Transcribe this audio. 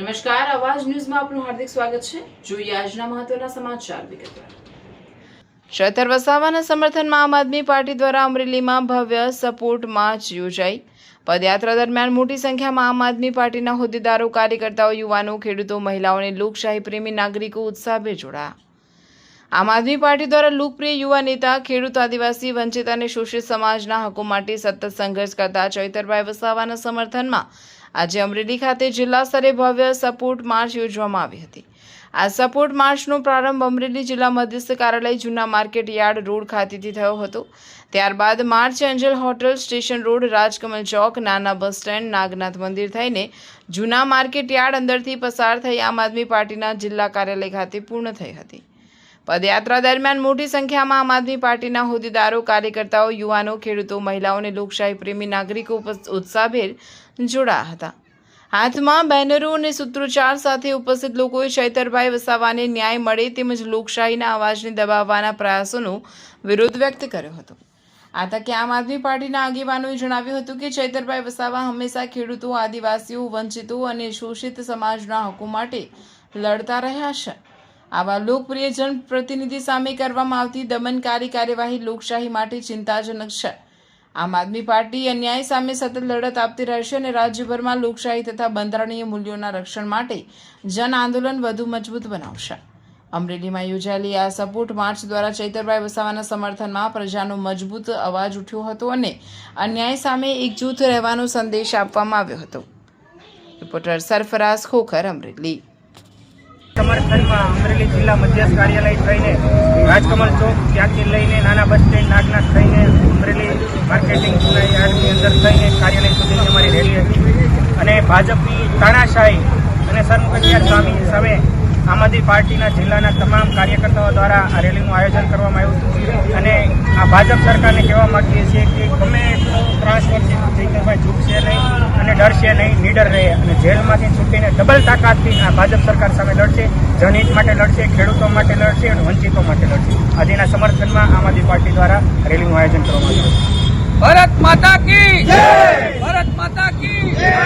નમસ્કાર, આવાજ ન્યૂઝમાં આપનું હાર્દિક સ્વાગત છે। જોઈએ આજના મહત્વના સમાચાર વિગતવાર। ચૈતર વસાવાના સમર્થનમાં આમ આદમી પાર્ટી દ્વારા અમરેલીમાં ભવ્ય સપોર્ટ માર્ચ યોજાઈ। પદયાત્રા દરમિયાન મોટી સંખ્યામાં આમ આદમી પાર્ટીના હોદ્દેદારો, કાર્યકર્તાઓ, યુવાનો, ખેડૂતો, મહિલાઓ અને લોકશાહી પ્રેમી નાગરિકો ઉત્સાહભેર જોડાયા। આમ આદમી પાર્ટી દ્વારા લોકપ્રિય યુવા નેતા, ખેડૂત, આદિવાસી, વંચિત અને શોષિત સમાજના હકો માટે સતત સંઘર્ષ કરતા ચૈતરભાઈ વસાવાના સમર્થનમાં આજે અમરેલી ખાતે જિલ્લા સ્તરે ભવ્ય સપોર્ટ માર્ચ યોજવામાં આવી હતી। આ સપોર્ટ માર્ચનો પ્રારંભ અમરેલી જિલ્લા મધ્યસ્થ કાર્યાલય જૂના માર્કેટ યાર્ડ રોડ ખાતેથી થયો હતો। ત્યારબાદ march angel hotel, station road, Rajkamal ચોક, નાના બસ સ્ટેન્ડ, નાગનાથ મંદિર થઈને જૂના માર્કેટ યાર્ડ અંદરથી પસાર થઈ આમ આદમી પાર્ટીના જિલ્લા કાર્યાલય ખાતે પૂર્ણ થઈ હતી। પદયાત્રા દરમિયાન મોટી સંખ્યામાં આમ આદમી પાર્ટીના હોદ્દેદારો, કાર્યકર્તાઓ, યુવાનો, ખેડૂતો, મહિલાઓ અને લોકશાહી પ્રેમી નાગરિકો ઉત્સાહભેર જોડાયા હતા। હાથમાં બેનરો અને સૂત્રોચ્ચાર સાથે ઉપસ્થિત લોકોએ ચૈતરભાઈ વસાવાને ન્યાય મળે તેમજ લોકશાહીના અવાજને દબાવવાના પ્રયાસોનો વિરોધ વ્યક્ત કર્યો હતો। આ તકે આમ આદમી પાર્ટીના આગેવાનોએ જણાવ્યું હતું કે ચૈતરભાઈ વસાવા હંમેશા ખેડૂતો, આદિવાસીઓ, વંચિતો અને શોષિત સમાજના હકો માટે લડતા રહ્યા છે। આવા લોકપ્રિય જનપ્રતિનિધિ સામે કરવામાં આવતી દમનકારી કાર્યવાહી લોકશાહી માટે ચિંતાજનક છે। આમ આદમી પાર્ટી અન્યાય સામે સતત લડત આપતી રહેશે અને રાજ્યભરમાં લોકશાહી તથા બંધારણીય મૂલ્યોના રક્ષણ માટે જન આંદોલન વધુ મજબૂત બનાવશે। અમરેલીમાં યોજાયેલી આ સપોર્ટ માર્ચ દ્વારા ચૈતરભાઈ વસાવાના સમર્થનમાં પ્રજાનો મજબૂત અવાજ ઉઠ્યો હતો અને અન્યાય સામે એકજૂથ રહેવાનો સંદેશ આપવામાં આવ્યો હતો। રિપોર્ટર સરફરાઝ ખોખર, અમરેલી। સમર્થનમાં અમરેલી જિલ્લા મધ્યસ્થ કાર્યાલય થઈને રાજકમલ ચોક ત્યાંથી લઈને નાના બસ સ્ટેન્ડ, નાગનાથ થઈને અમરેલી માર્કેટિંગ જૂના યાર્ડની અંદર થઈને કાર્યાલય સુધીની અમારી રેલી હતી અને ભાજપની તાનાશાહી અને સરમુખત્યાર સ્વામી સામે આમ આદમી પાર્ટીના જિલ્લાના તમામ કાર્યકર્તાઓ દ્વારા આ રેલીનું આયોજન કરવામાં આવ્યું હતું અને આ ભાજપ સરકારને કહેવા માંગીએ છીએ કે ગમે એટલો ત્રાસ કરશે ચૈતરભાઈ ઝૂકશે નહીં અને ડરશે નહીં, નીડર રહે અને જેલમાંથી છૂટીને ડબલ તાકાતથી આ ભાજપ સરકાર સામે લડશે, જનહિત માટે લડશે, ખેડૂતો માટે લડશે અને વંચિતો માટે લડશે। આજના સમર્થનમાં આમ આદમી પાર્ટી દ્વારા રેલીનું આયોજન કરવામાં આવ્યું। ભારત માતા કી જય! ભારત માતા કી જય!